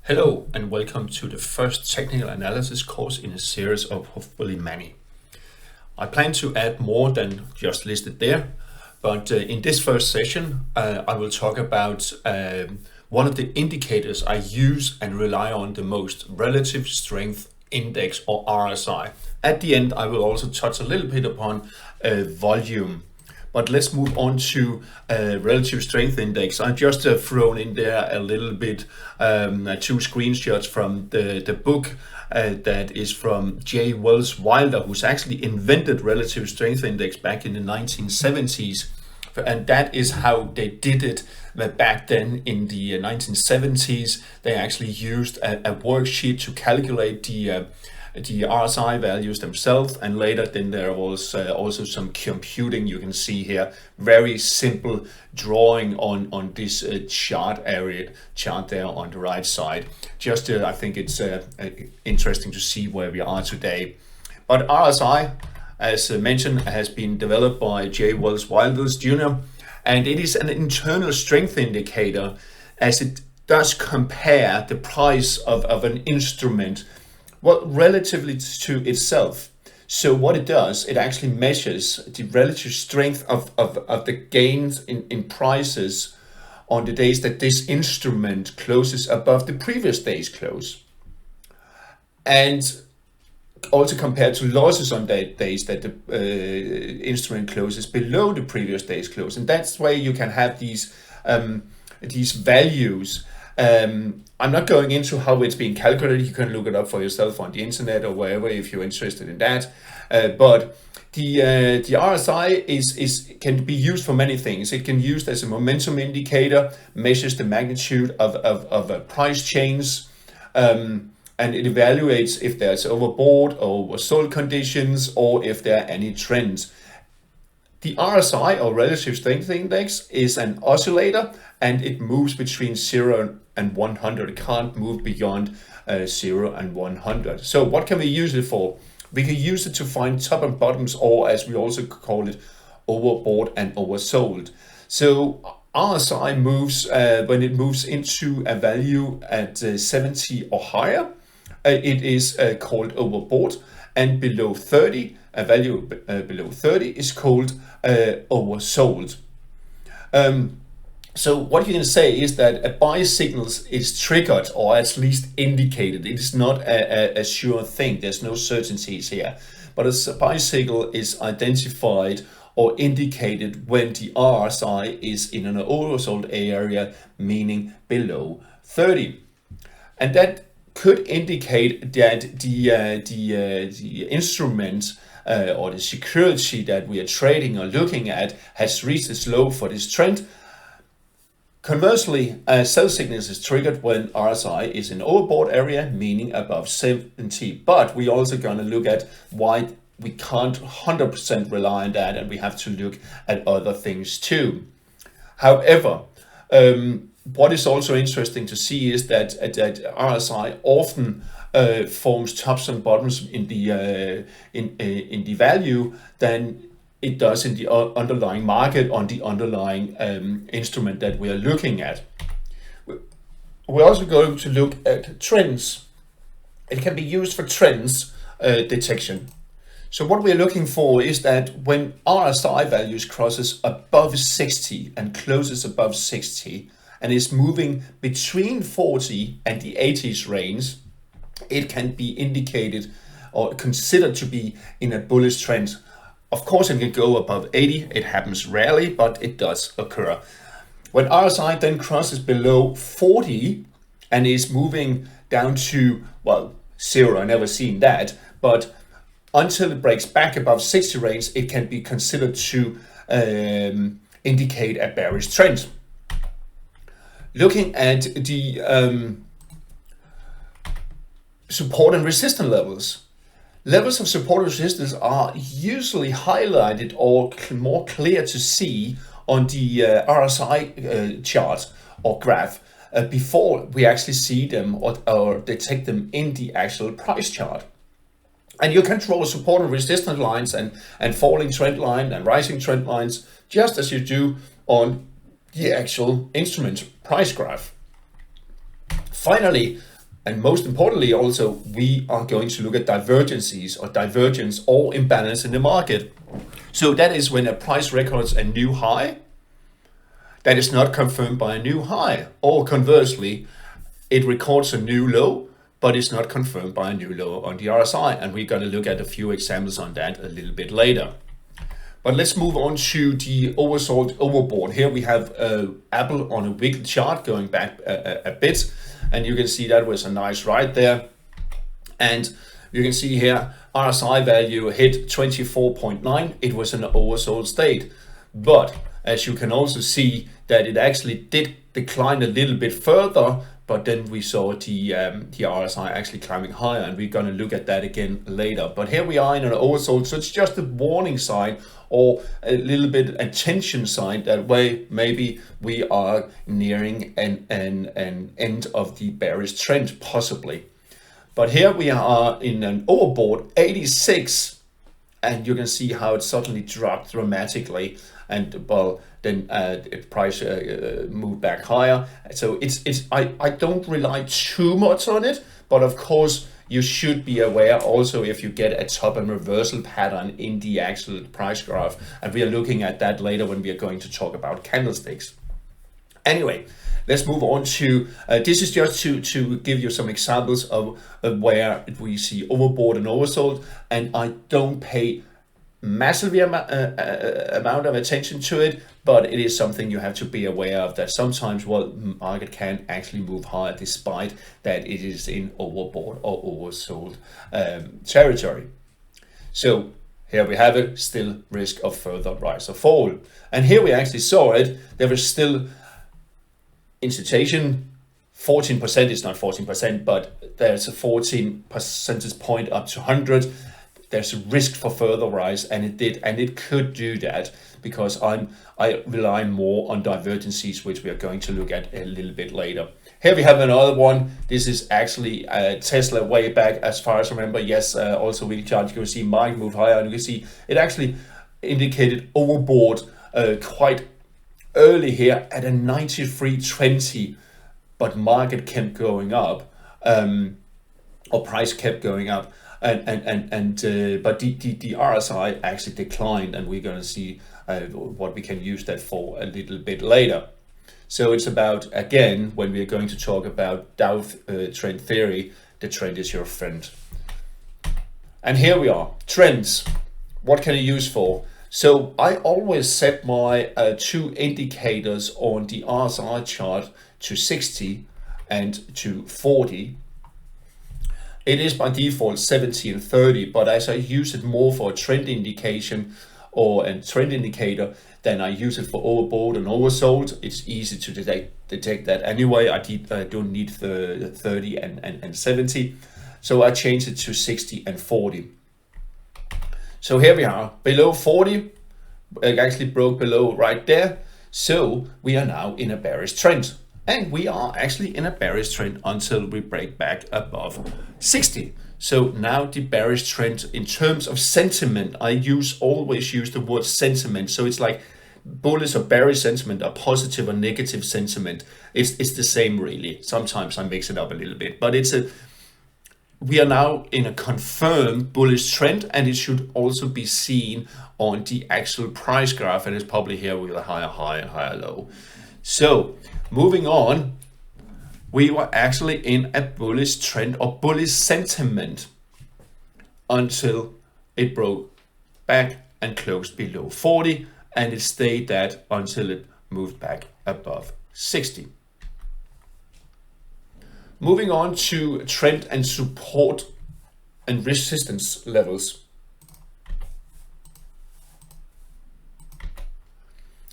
Hello and welcome to the first technical analysis course in a series of hopefully many. I plan to add more than just listed there, but in this first session I will talk about one of the indicators I use and rely on the most, relative strength index or RSI. At the end I will also touch a little bit upon volume. But let's move on to relative strength index. I've just thrown in there a little bit, two screenshots from the book that is from J. Wells Wilder, who's actually invented relative strength index back in the 1970s. And that is how they did it back then in the 1970s. They actually used a worksheet to calculate the RSI values themselves, and later then there was also some computing. You can see here very simple drawing on this chart there on the right side. Just I think it's interesting to see where we are today. But RSI, as mentioned, has been developed by J. Wells Wilder Jr. and it is an internal strength indicator, as it does compare the price of an instrument relatively to itself. So what it does, it actually measures the relative strength of the gains in prices on the days that this instrument closes above the previous day's close, and also compared to losses on the days that the instrument closes below the previous day's close. And that's where you can have these values. I'm not going into how it's being calculated. You can look it up for yourself on the internet or wherever if you're interested in that. But the RSI can be used for many things. It can be used as a momentum indicator, measures the magnitude of a price change, and it evaluates if there's overbought or oversold conditions, or if there are any trends. The RSI, or relative strength index, is an oscillator, and it moves between 0 and 100. It can't move beyond 0 and 100. So what can we use it for? We can use it to find top and bottoms, or as we also call it, overbought and oversold. So RSI moves when it moves into a value at 70 or higher, it is called overbought, and below 30, a value below 30 is called oversold. So what you can say is that a buy signal is triggered, or at least indicated. It is not a sure thing. There's no certainties here. But a buy signal is identified or indicated when the RSI is in an oversold area, meaning below 30. And that could indicate that the instrument or the security that we are trading or looking at has reached its low for this trend. Conversely, a sell signal is triggered when RSI is in overbought area, meaning above 70. But we're also going to look at why we can't 100% rely on that, and we have to look at other things too. However, what is also interesting to see is that RSI often forms tops and bottoms in the value than it does in the underlying market on the underlying instrument that we are looking at. We're also going to look at trends. It can be used for trends detection. So what we're looking for is that when RSI values crosses above 60 and closes above 60 and is moving between 40 and the 80s range, it can be indicated or considered to be in a bullish trend. Of course, it can go above 80. It happens rarely, but it does occur. When RSI then crosses below 40 and is moving down to, well, 0, I've never seen that, but until it breaks back above 60 range, it can be considered to indicate a bearish trend. Looking at the support and resistance levels. Levels of support and resistance are usually highlighted or more clear to see on the RSI chart or graph before we actually see them or detect them in the actual price chart. And you can draw support and resistance lines and falling trend line and rising trend lines just as you do on the actual instrument price graph. Finally, And most importantly, also, we are going to look at divergences or divergence or imbalance in the market. So that is when a price records a new high that is not confirmed by a new high, or conversely, it records a new low, but it's not confirmed by a new low on the RSI. And we're going to look at a few examples on that a little bit later. But let's move on to the oversold, overbought. Here we have Apple on a weekly chart going back a bit. And you can see that was a nice ride there. And you can see here, RSI value hit 24.9. It was an oversold state. But as you can also see that it actually did decline a little bit further, but then we saw the RSI actually climbing higher, and we're going to look at that again later. But here we are in an oversold, so it's just a warning sign or a little bit attention sign that way maybe we are nearing an end of the bearish trend, possibly. But here we are in an overbought 86, and you can see how it suddenly dropped dramatically, and well, then price moved back higher. So I don't rely too much on it, but of course you should be aware also if you get a top and reversal pattern in the actual price graph, and we are looking at that later when we are going to talk about candlesticks. Anyway, let's move on to, this is just to give you some examples of where we see overbought and oversold, and I don't pay massive amount of attention to it, but it is something you have to be aware of, that sometimes, well, market can actually move higher despite that it is in overbought or oversold territory. So here we have it, still risk of further rise or fall. And here we actually saw it, there was still institution 14%, it's not 14%, but there's a 14 percentage point up to 100. There's a risk for further rise, and it did, and it could do that because I rely more on divergences, which we are going to look at a little bit later. Here we have another one. This is actually Tesla way back, as far as I remember. Yes, also weekly chart, you can see market move higher, and you can see it actually indicated overbought quite early here at a 93.20, but market kept going up, or price kept going up. But the RSI actually declined, and we're going to see what we can use that for a little bit later. So it's about, again, when we're going to talk about Dow trend theory, the trend is your friend. And here we are, trends. What can you use for? So I always set my two indicators on the RSI chart to 60 and to 40. It is by default 70 and 30, but as I use it more for a trend indication or a trend indicator, then I use it for overbought and oversold. It's easy to detect that anyway. I don't need the 30 and 70. So I changed it to 60 and 40. So here we are, below 40. It actually broke below right there. So we are now in a bearish trend. And we are actually in a bearish trend until we break back above 60. So now the bearish trend in terms of sentiment, I always use the word sentiment. So it's like bullish or bearish sentiment, or positive or negative sentiment. It's the same really. Sometimes I mix it up a little bit, but we are now in a confirmed bullish trend, and it should also be seen on the actual price graph, and it's probably here with a higher high and higher low. So moving on, we were actually in a bullish trend or bullish sentiment until it broke back and closed below 40, and it stayed that until it moved back above 60. Moving on to trend and support and resistance levels.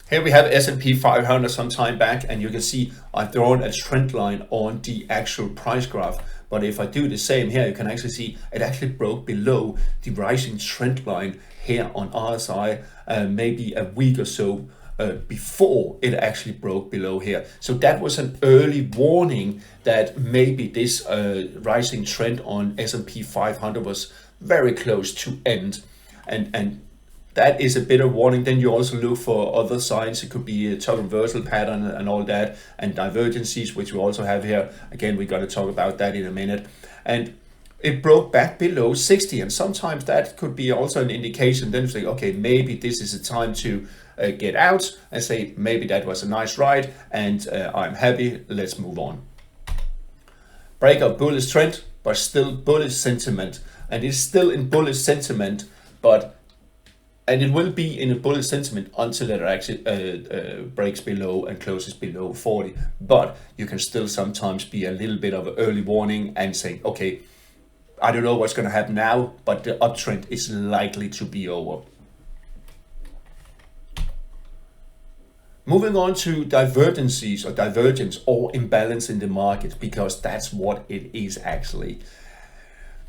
Here we have S&P 500 some time back, and you can see I've drawn a trend line on the actual price graph. But if I do the same here, you can actually see it actually broke below the rising trend line here on RSI maybe a week or so before it actually broke below here. So that was an early warning that maybe this rising trend on S&P 500 was very close to end. And that is a bit of warning. Then you also look for other signs. It could be a top reversal pattern and all that, and divergences, which we also have here. Again, we're going to talk about that in a minute. And it broke back below 60, and sometimes that could be also an indication. Then you think, okay, maybe this is a time to get out and say, maybe that was a nice ride, and I'm happy, let's move on. Break of bullish trend, but still bullish sentiment, and it's still in bullish sentiment, and it will be in a bullish sentiment until it actually breaks below and closes below 40. But you can still sometimes be a little bit of an early warning and say, okay, I don't know what's going to happen now, but the uptrend is likely to be over. Moving on to divergences or divergence or imbalance in the market, because that's what it is actually.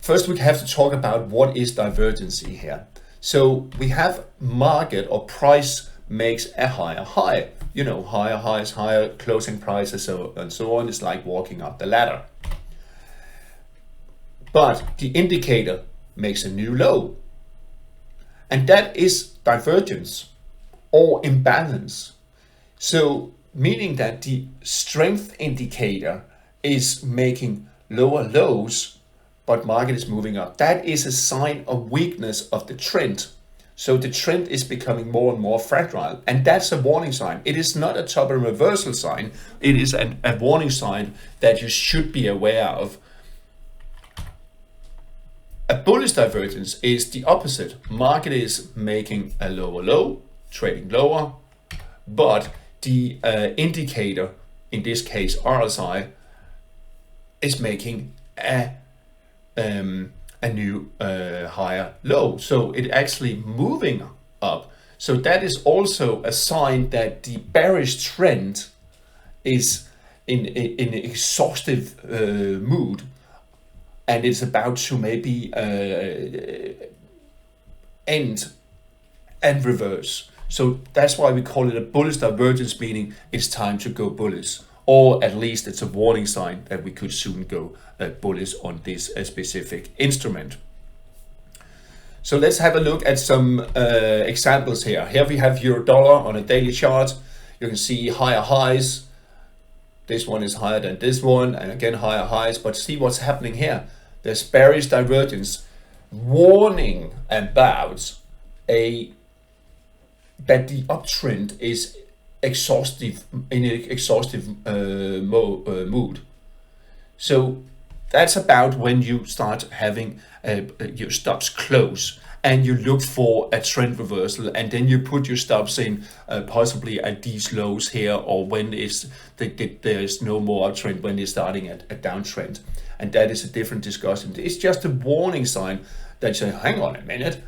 First, we have to talk about what is divergency here. So we have market or price makes a higher high. You know, higher highs, higher closing prices, and so on. It's like walking up the ladder. But the indicator makes a new low. And that is divergence or imbalance. So meaning that the strength indicator is making lower lows, but market is moving up. That is a sign of weakness of the trend. So the trend is becoming more and more fragile, and that's a warning sign. It is not a top and reversal sign. It is a warning sign that you should be aware of. A bullish divergence is the opposite. Market is making a lower low, trading lower, but the indicator, in this case RSI, is making a new higher low. So it actually moving up. So that is also a sign that the bearish trend is in an exhaustive mood, and it's about to maybe end and reverse. So that's why we call it a bullish divergence, meaning it's time to go bullish, or at least it's a warning sign that we could soon go bullish on this specific instrument. So let's have a look at some examples here. Here we have euro dollar on a daily chart. You can see higher highs. This one is higher than this one, and again higher highs. But see what's happening here. There's bearish divergence, warning about that the uptrend is exhaustive, in an exhaustive mood. So that's about when you start having your stops close and you look for a trend reversal, and then you put your stops in possibly at these lows here, or when there is no more uptrend, when it's starting at a downtrend. And that is a different discussion. It's just a warning sign that you say, hang on a minute,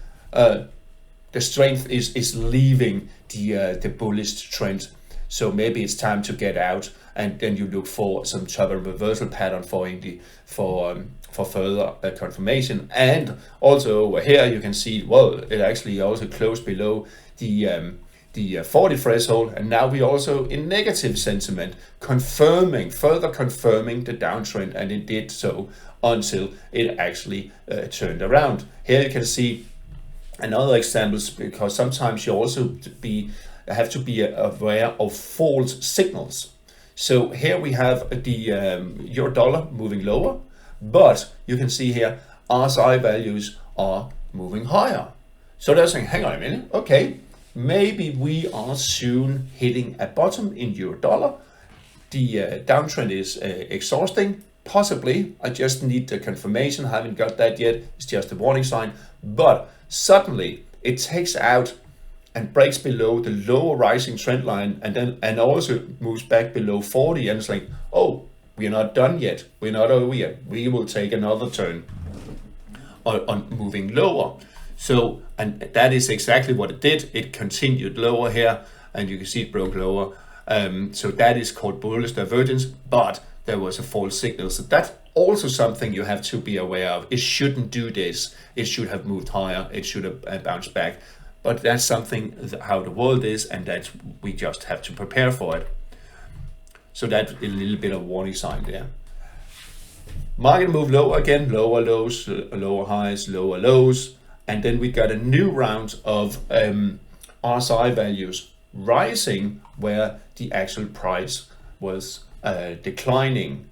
the strength is leaving the bullish trend. So maybe it's time to get out, and then you look for some top and reversal pattern for further confirmation. And also over here you can see, well, it actually also closed below the 40 threshold, and now we also in negative sentiment, further confirming the downtrend, and it did so until it actually turned around. Here you can see another examples, because sometimes you also have to be aware of false signals. So here we have the euro dollar moving lower, but you can see here RSI values are moving higher. So they're saying, hang on a minute, okay, maybe we are soon hitting a bottom in euro dollar. The downtrend is exhausting. Possibly, I just need the confirmation. I haven't got that yet. It's just a warning sign. But suddenly it takes out and breaks below the lower rising trend line, and also moves back below 40, and it's like, oh, we're not done yet. We're not over yet. We will take another turn on moving lower. So, and that is exactly what it did. It continued lower here, and you can see it broke lower. So that is called bullish divergence, but there was a false signal. So that's also something you have to be aware of. It shouldn't do this. It should have moved higher. It should have bounced back. But that's something how the world is, and that we just have to prepare for it. So that's a little bit of warning sign there. Market move lower again, lower lows, lower highs, lower lows, and then we got a new round of RSI values rising where the actual price was declining,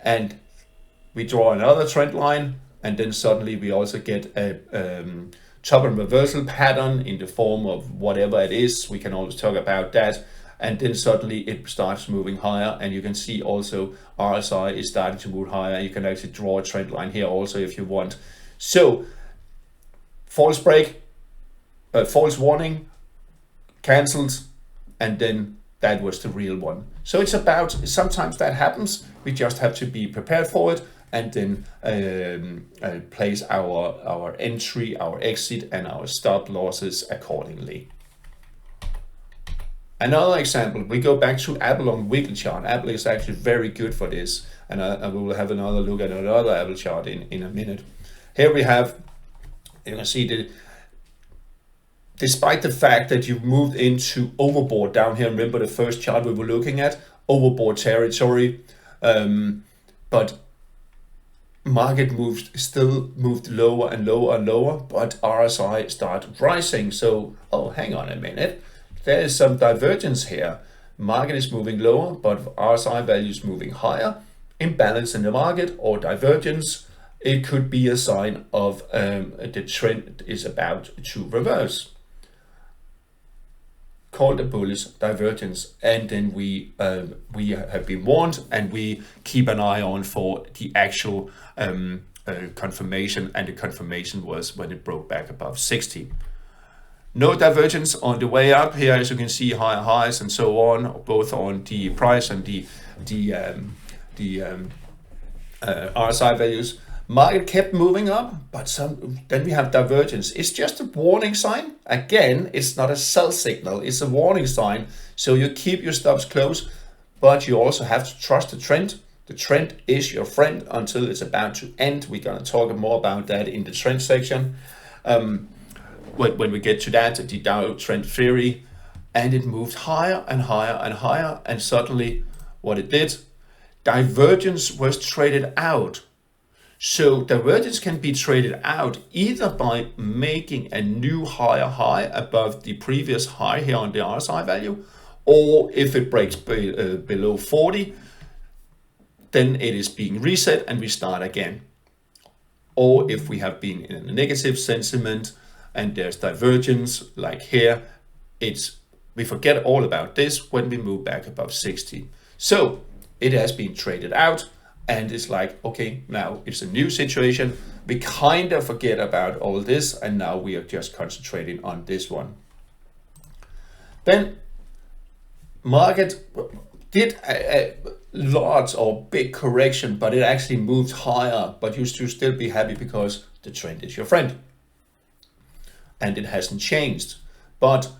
and we draw another trend line, and then suddenly we also get a top and reversal pattern in the form of whatever it is. We can always talk about that. And then suddenly it starts moving higher, and you can see also RSI is starting to move higher. You can actually draw a trend line here also if you want. So false break, false warning, cancelled, and then that was the real one. So it's about, sometimes that happens, we just have to be prepared for it, and then place our entry, our exit, and our stop losses accordingly. Another example, we go back to Apple on weekly chart. Apple is actually very good for this, and I will have another look at another Apple chart in a minute. Here we have, you can see despite the fact that you've moved into overbought down here, remember the first chart we were looking at, overbought territory, but market still moved lower and lower and lower, but RSI started rising. So, oh, hang on a minute. There is some divergence here. Market is moving lower, but RSI value is moving higher. Imbalance in the market or divergence. It could be a sign of the trend is about to reverse. Called a bullish divergence, and then we have been warned, and we keep an eye on for the actual confirmation, and the confirmation was when it broke back above 60. No divergence on the way up here, as you can see, higher highs and so on, both on the price and the RSI values. Market kept moving up, but then we have divergence. It's just a warning sign. Again, it's not a sell signal, it's a warning sign. So you keep your stops close, but you also have to trust the trend. The trend is your friend until it's about to end. We're going to talk more about that in the trend section. When we get to that, the Dow trend theory, and it moved higher and higher and higher, and suddenly what it did, divergence was traded out. So divergence can be traded out either by making a new higher high above the previous high here on the RSI value, or if it breaks below 40, then it is being reset and we start again. Or if we have been in a negative sentiment and there's divergence, like here, we forget all about this when we move back above 60. So it has been traded out, and it's like, okay, now it's a new situation. We kind of forget about all this, and now we are just concentrating on this one. Then market did a large or big correction, but it actually moved higher, but you should still be happy because the trend is your friend. And it hasn't changed, but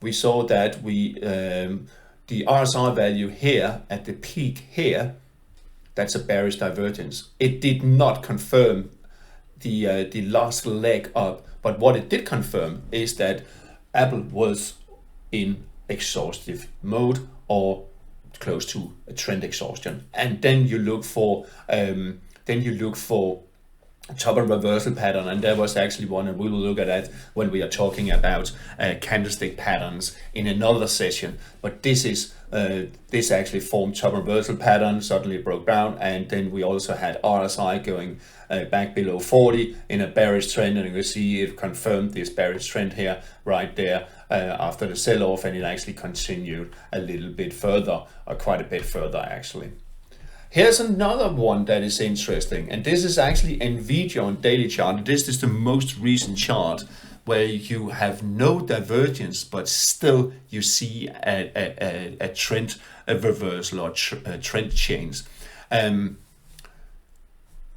we saw that the RSI value here at the peak here, that's a bearish divergence. It did not confirm the last leg up, but what it did confirm is that Apple was in exhaustive mode or close to a trend exhaustion, and then you look for top and reversal pattern, and there was actually one, and we will look at that when we are talking about candlestick patterns in another session. But this actually formed top and reversal pattern, suddenly broke down, and then we also had RSI going back below 40 in a bearish trend, and you can see it confirmed this bearish trend here right there after the sell-off, and it actually continued a little bit further, or quite a bit further actually. Here's another one that is interesting, and this is actually NVIDIA on daily chart. This is the most recent chart where you have no divergence, but still you see a trend, a reversal or a trend change.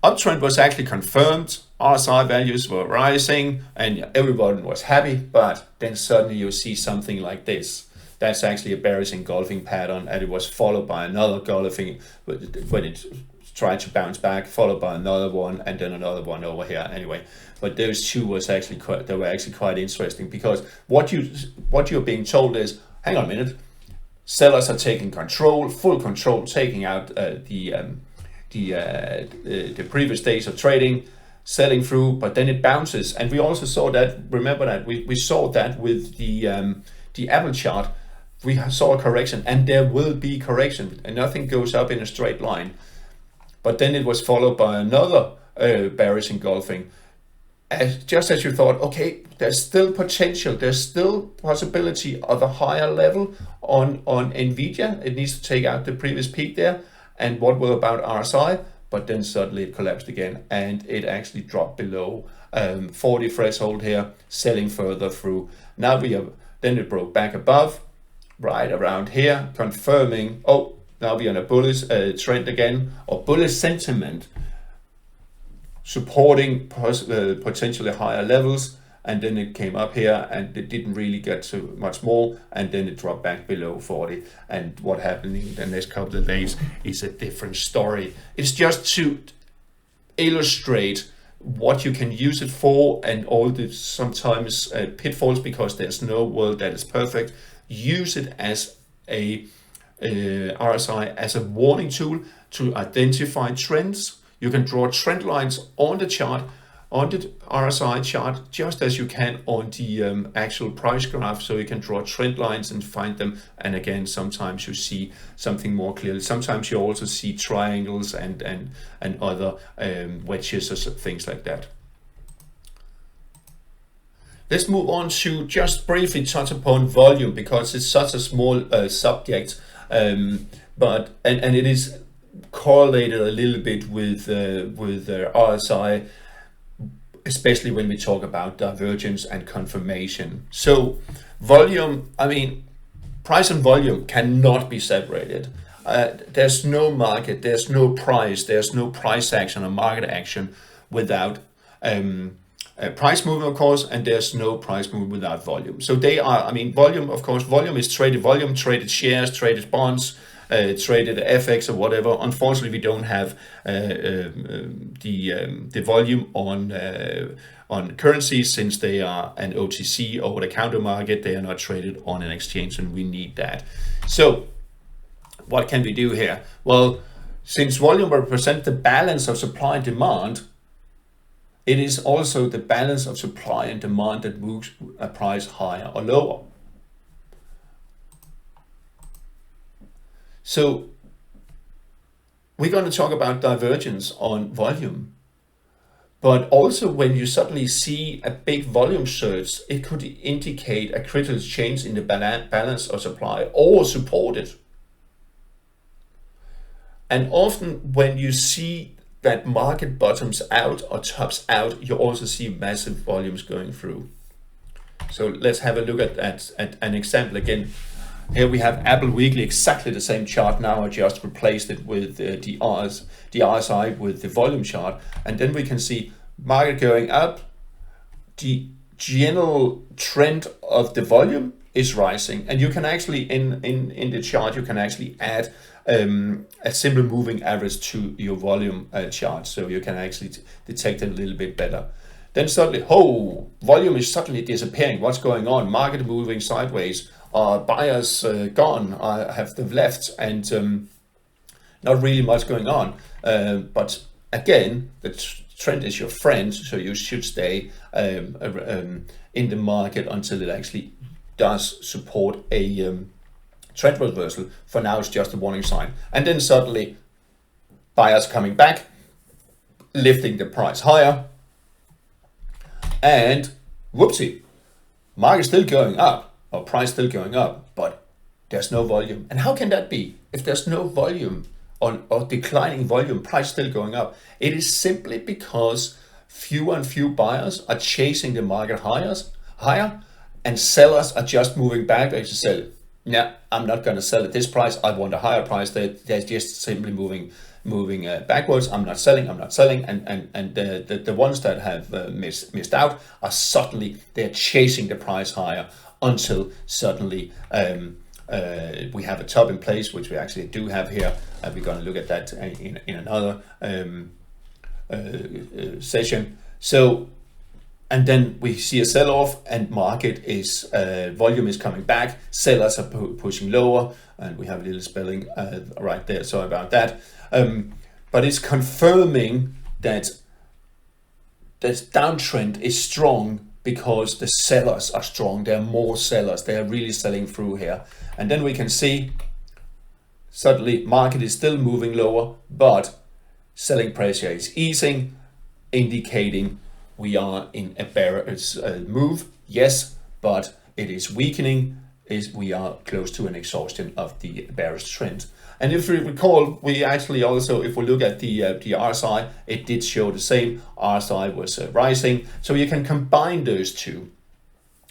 Uptrend was actually confirmed, RSI values were rising, and everyone was happy, but then suddenly you see something like this. That's actually a bearish engulfing pattern, and it was followed by another engulfing when it tried to bounce back, followed by another one, and then another one over here. Anyway, but those two was actually quite interesting, because what you're being told is, hang on a minute, sellers are taking control, full control, taking out the previous days of trading. selling through, but then it bounces. And we also saw that, remember that, we saw that with the Apple chart. We saw a correction, and there will be correction, and nothing goes up in a straight line. But then it was followed by another bearish engulfing. Just as you thought, okay, there's still potential, there's still possibility of a higher level on Nvidia. It needs to take out the previous peak there. And what were about RSI? But then suddenly it collapsed again, and it actually dropped below 40 threshold here, selling further through. Now then it broke back above, right around here, confirming, oh, now we're on a bullish trend again, or bullish sentiment, supporting potentially higher levels. And then it came up here, and it didn't really get to much more, and then it dropped back below 40. And what happened in the next couple of days is a different story. It's just to illustrate what you can use it for, and all the sometimes pitfalls, because there's no world that is perfect. Use it as a RSI as a warning tool to identify trends. You can draw trend lines on the chart, on the RSI chart, just as you can on the actual price graph. So you can draw trend lines and find them. And again, sometimes you see something more clearly. Sometimes you also see triangles and other wedges or things like that. Let's move on to just briefly touch upon volume, because it's such a small subject, but it is correlated a little bit with RSI, especially when we talk about divergence and confirmation. So volume, I mean, price and volume cannot be separated. There's no market, there's no price action or market action without price movement, of course, and there's no price movement without volume. So they are, I mean, volume, of course, volume is traded volume, traded shares, traded bonds, traded FX or whatever. Unfortunately, we don't have the volume on currencies, since they are an OTC, over-the-counter market. They are not traded on an exchange, and we need that. So what can we do here? Well, since volume represents the balance of supply and demand, it is also the balance of supply and demand that moves a price higher or lower. So we're going to talk about divergence on volume, but also when you suddenly see a big volume surge, it could indicate a critical change in the balance of supply or support it. And often when you see that market bottoms out or tops out, you also see massive volumes going through. So let's have a look at an example again. Here we have Apple Weekly, exactly the same chart. Now I just replaced it with the RSI with the volume chart. And then we can see market going up. The general trend of the volume is rising. And you can actually, in the chart, you can actually add a simple moving average to your volume chart. So you can actually detect it a little bit better. Then suddenly, volume is suddenly disappearing. What's going on? Market moving sideways. Buyers gone, have them left, and not really much going on. But again, the trend is your friend, so you should stay in the market until it actually does support a trend reversal. For now, it's just a warning sign. And then suddenly, buyers coming back, lifting the price higher, and whoopsie, market still going up. Or price still going up, but there's no volume. And how can that be? If there's no volume or declining volume, price still going up, it is simply because fewer and fewer buyers are chasing the market higher, and sellers are just moving back. They just say, yeah, I'm not going to sell at this price. I want a higher price. They're just simply moving backwards. I'm not selling. And the ones that have missed out are suddenly, they're chasing the price higher, until suddenly we have a top in place, which we actually do have here. We're going to look at that in another session. So, and then we see a sell-off, and market is volume is coming back. Sellers are pushing lower, and we have a little spelling right there. Sorry about that. But it's confirming that this downtrend is strong because the sellers are strong. There are more sellers. They are really selling through here. And then we can see suddenly market is still moving lower, but selling pressure is easing, indicating we are in a bearish move. Yes, but it is weakening. We are close to an exhaustion of the bearish trend. And if you recall, we actually also, if we look at the RSI, it did show the same. RSI was rising. So you can combine those two.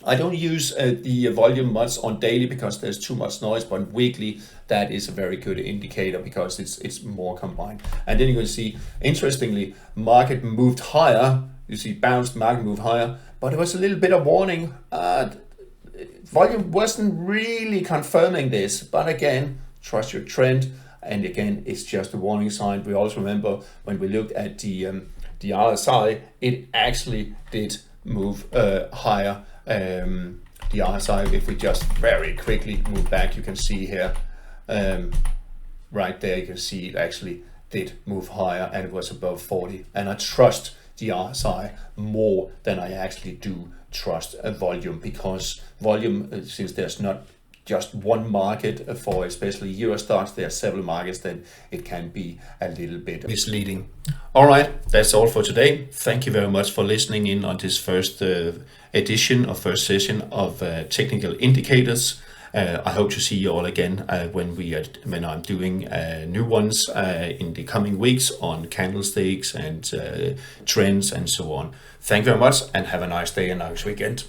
I don't use the volume much on daily because there's too much noise, but weekly, that is a very good indicator because it's more combined. And then you can see, interestingly, market moved higher. You see bounced, market moved higher, but it was a little bit of warning. Volume wasn't really confirming this, but again, trust your trend. And again, it's just a warning sign. We also remember when we looked at the RSI, it actually did move higher. The RSI, if we just very quickly move back, you can see here, right there, you can see it actually did move higher and it was above 40. And I trust the RSI more than I actually do trust a volume, because volume, since there's not just one market for especially Euro stocks, there are several markets, then it can be a little bit misleading. All right, that's all for today. Thank you very much for listening in on this first edition or first session of technical indicators. I hope to see you all again when I'm doing new ones in the coming weeks on candlesticks and trends and so on. Thank you very much and have a nice day and nice weekend.